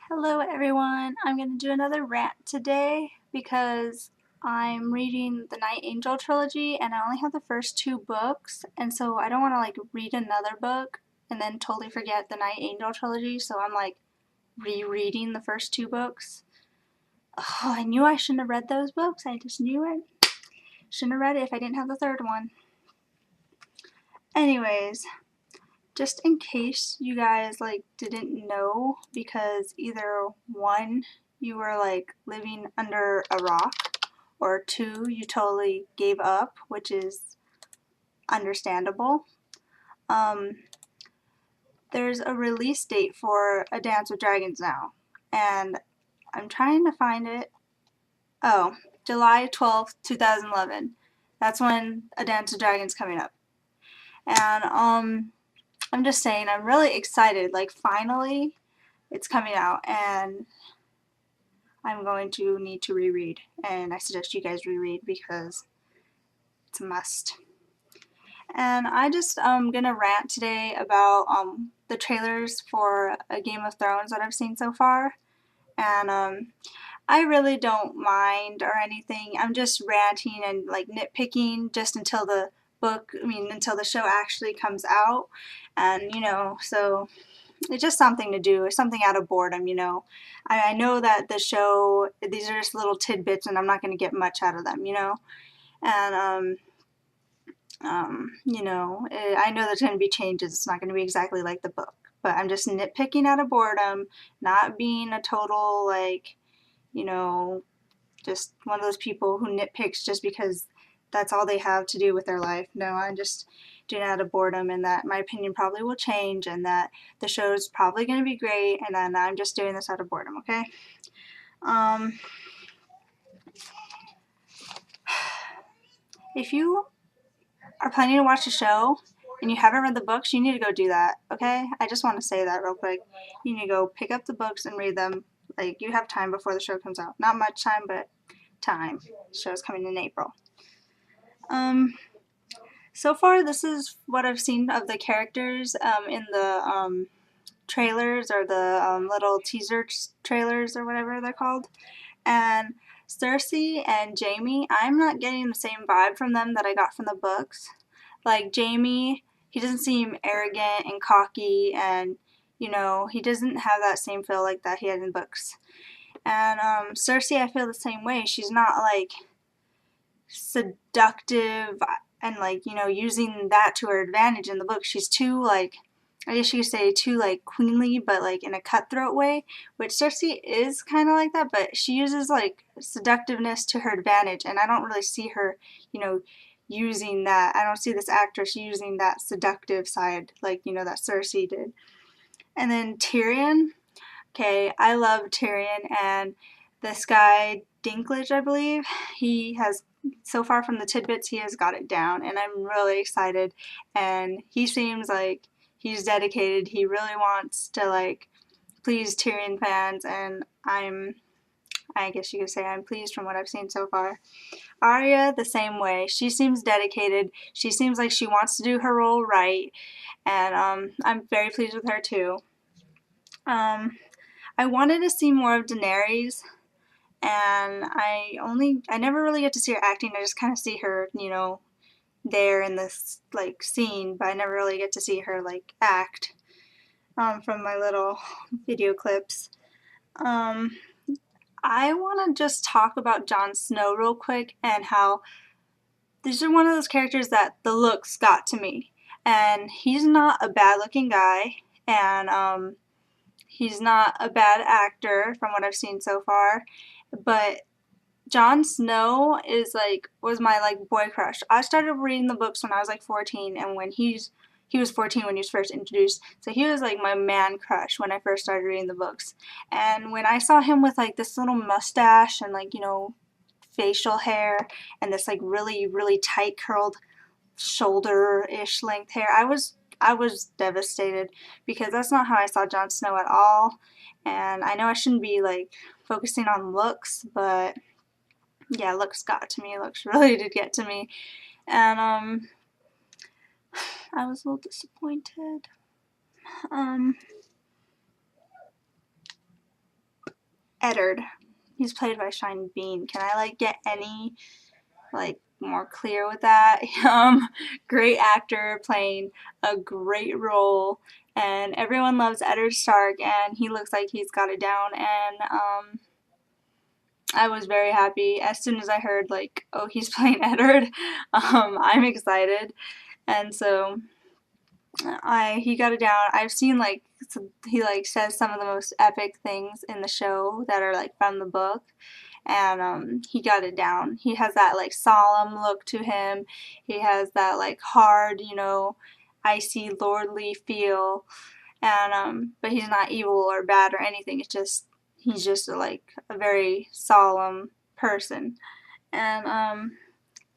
Hello everyone, I'm going to do another rant today because I'm reading the Night Angel trilogy and I only have the first two books, and so I don't want to read another book and then totally forget the Night Angel trilogy, so I'm rereading the first two books. Oh, I knew I shouldn't have read those books. I just knew it. Shouldn't have read it if I didn't have the third one. Anyways, just in case you guys didn't know, because either one, you were living under a rock, or two, you totally gave up, which is understandable. There's a release date for A Dance with Dragons now, and I'm trying to find it. Oh, July 12th, 2011. That's when A Dance with Dragons coming up. And I'm just saying, I'm really excited. Finally, it's coming out, and I'm going to need to reread. And I suggest you guys reread because it's a must. And I just gonna rant today about the trailers for a Game of Thrones that I've seen so far. And I really don't mind or anything. I'm just ranting and nitpicking just until until the show actually comes out. And so it's just something to do. It's something out of boredom. I know that the show, these are just little tidbits and I'm not going to get much out of them. And, I know there's going to be changes. It's not going to be exactly like the book. But I'm just nitpicking out of boredom, not being a total, just one of those people who nitpicks just because that's all they have to do with their life. No, I'm just doing it out of boredom, and that my opinion probably will change, and that the show's probably going to be great, and then I'm just doing this out of boredom, okay? If you are planning to watch the show and you haven't read the books, you need to go do that, okay? I just want to say that real quick. You need to go pick up the books and read them. You have time before the show comes out. Not much time, but time. The show's coming in April. So far, this is what I've seen of the characters in the trailers, or the little teaser trailers, or whatever they're called. And Cersei and Jaime, I'm not getting the same vibe from them that I got from the books. Like Jaime, he doesn't seem arrogant and cocky, and he doesn't have that same feel like that he had in books. And Cersei, I feel the same way. She's not seductive and using that to her advantage in the book. She's too I guess you could say too queenly, but in a cutthroat way, which Cersei is kind of like that, but she uses seductiveness to her advantage, and I don't really see her using that. I don't see this actress using that seductive side that Cersei did. And then Tyrion, okay, I love Tyrion, and this guy Dinklage, I believe, he has, so far from the tidbits, he has got it down, and I'm really excited. And he seems like he's dedicated. He really wants to please Tyrion fans, and I guess you could say I'm pleased from what I've seen so far. Arya, the same way. She seems dedicated. She seems like she wants to do her role right, and I'm very pleased with her too. I wanted to see more of Daenerys, and I never really get to see her acting. I just kind of see her, there in this scene, but I never really get to see her act from my little video clips. I want to just talk about Jon Snow real quick, and how these are one of those characters that the looks got to me. And he's not a bad looking guy, and he's not a bad actor from what I've seen so far, but Jon Snow was my boy crush. I started reading the books when I was 14, and when he was 14 when he was first introduced. So he was my man crush when I first started reading the books. And when I saw him with this little mustache and facial hair and this really really tight curled shoulder-ish length hair, I was devastated, because that's not how I saw Jon Snow at all. And I know I shouldn't be focusing on looks, but yeah, looks got to me. Looks really did get to me. And I was a little disappointed. I was a little disappointed. Eddard. He's played by Sean Bean. Can I like get any like more clear with that? Great actor playing a great role, and everyone loves Eddard Stark, and he looks like he's got it down. And I was very happy as soon as I heard like, oh, he's playing Eddard. I'm excited, and so he got it down. I've seen like he like says some of the most epic things in the show that are like from the book, and he got it down. He has that like solemn look to him. He has that like hard, icy lordly feel, and but he's not evil or bad or anything. It's just he's just like a very solemn person. And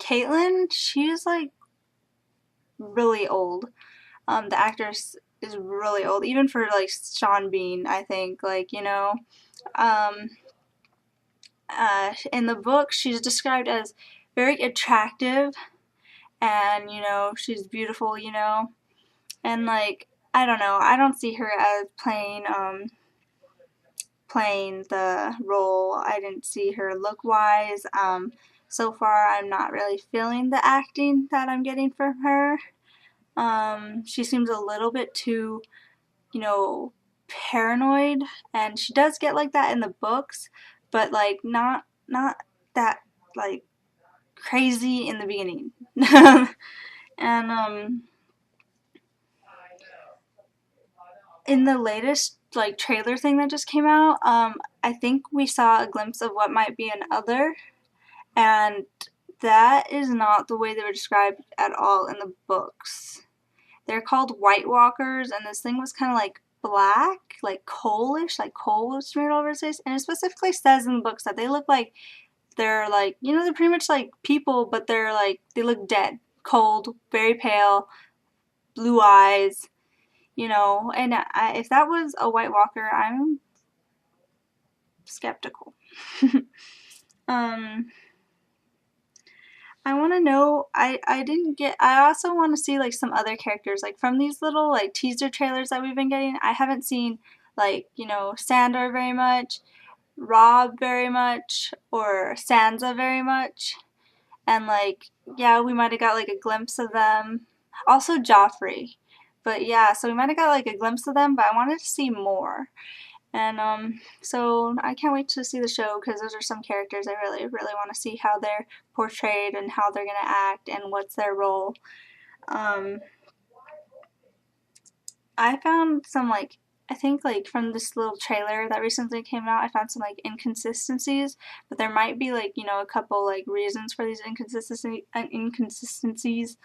Caitlin, she's like really old. The actress is really old, even for like Sean Bean. I think um, in the book she's described as very attractive, and she's beautiful, and like I don't know, I don't see her as playing the role. I didn't see her look wise. So far I'm not really feeling the acting that I'm getting from her. She seems a little bit too, paranoid, and she does get like that in the books, but like not that like crazy in the beginning. And in the latest like trailer thing that just came out, I think we saw a glimpse of what might be an other, and that is not the way they were described at all in the books. They're called White Walkers, and this thing was kind of like black, like coalish, like coal was smeared over his face. And it specifically says in the books that they look like they're like, they're pretty much like people, but they're like, they look dead, cold, very pale, blue eyes, And if that was a White Walker, I'm skeptical. um, I want to know, I also want to see like some other characters, like from these little like teaser trailers that we've been getting. I haven't seen like, Sandor very much, Rob very much, or Sansa very much. And like, yeah, we might have got like a glimpse of them. Also Joffrey. But yeah, so we might have got like a glimpse of them, but I wanted to see more. And so I can't wait to see the show, because those are some characters I really, really want to see how they're portrayed and how they're going to act and what's their role. Um, I found some like, I think like from this little trailer that recently came out, I found some like inconsistencies, but there might be like, a couple like reasons for these inconsistencies.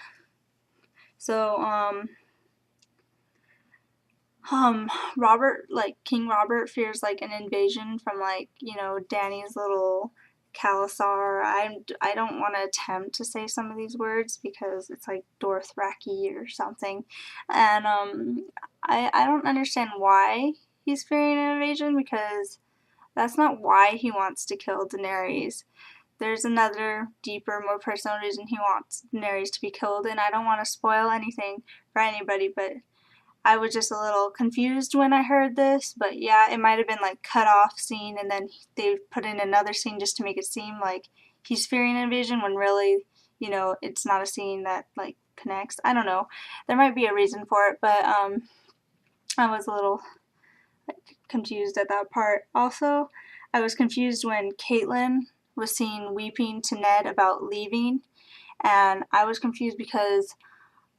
So, Robert, like King Robert, fears like an invasion from like Dany's little Khalasar. I don't want to attempt to say some of these words because it's like Dothraki or something, and I don't understand why he's fearing an invasion, because that's not why he wants to kill Daenerys. There's another deeper, more personal reason he wants Daenerys to be killed, and I don't want to spoil anything for anybody, but I was just a little confused when I heard this. But yeah, it might have been like cut off scene, and then they put in another scene just to make it seem like he's fearing invasion, when really, it's not a scene that like connects. I don't know. There might be a reason for it, but I was a little like confused at that part. Also, I was confused when Caitlin was seen weeping to Ned about leaving, and I was confused because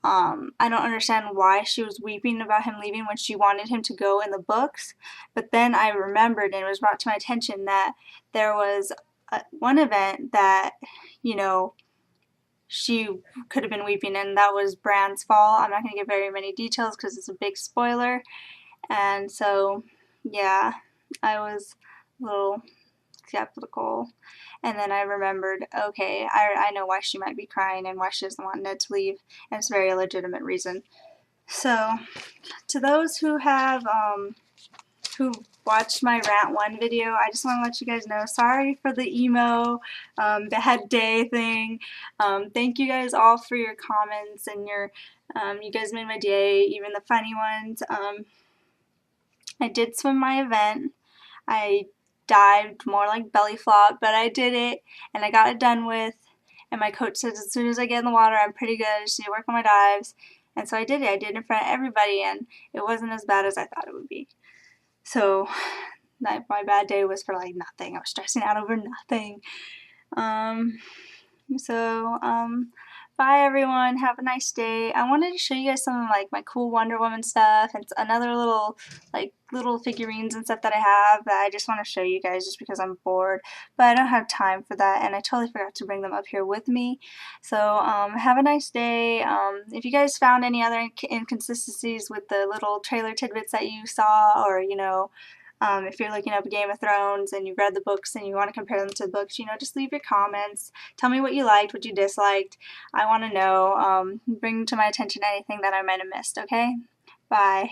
I don't understand why she was weeping about him leaving when she wanted him to go in the books. But then I remembered, and it was brought to my attention, that there was one event that, she could have been weeping, and that was Bran's fall. I'm not going to give very many details because it's a big spoiler. And so, yeah, I was a little skeptical. And then I remembered, okay, I know why she might be crying and why she doesn't want Ned to leave, and it's a very legitimate reason. So, to those who have, who watched my Rant 1 video, I just want to let you guys know, sorry for the emo, bad day thing. Thank you guys all for your comments and you guys made my day, even the funny ones. I did swim my event. I dived, more like belly flop, but I did it and I got it done with. And my coach says as soon as I get in the water, I'm pretty good. I just need to work on my dives. And so I did it. I did it in front of everybody, and it wasn't as bad as I thought it would be. So my bad day was for like nothing. I was stressing out over nothing. Bye everyone. Have a nice day. I wanted to show you guys some of like my cool Wonder Woman stuff and another little figurines and stuff that I have that I just want to show you guys just because I'm bored. But I don't have time for that, and I totally forgot to bring them up here with me. So have a nice day. If you guys found any other inconsistencies with the little trailer tidbits that you saw, or if you're looking up Game of Thrones and you've read the books and you want to compare them to the books, just leave your comments. Tell me what you liked, what you disliked. I want to know. Bring to my attention anything that I might have missed, okay? Bye.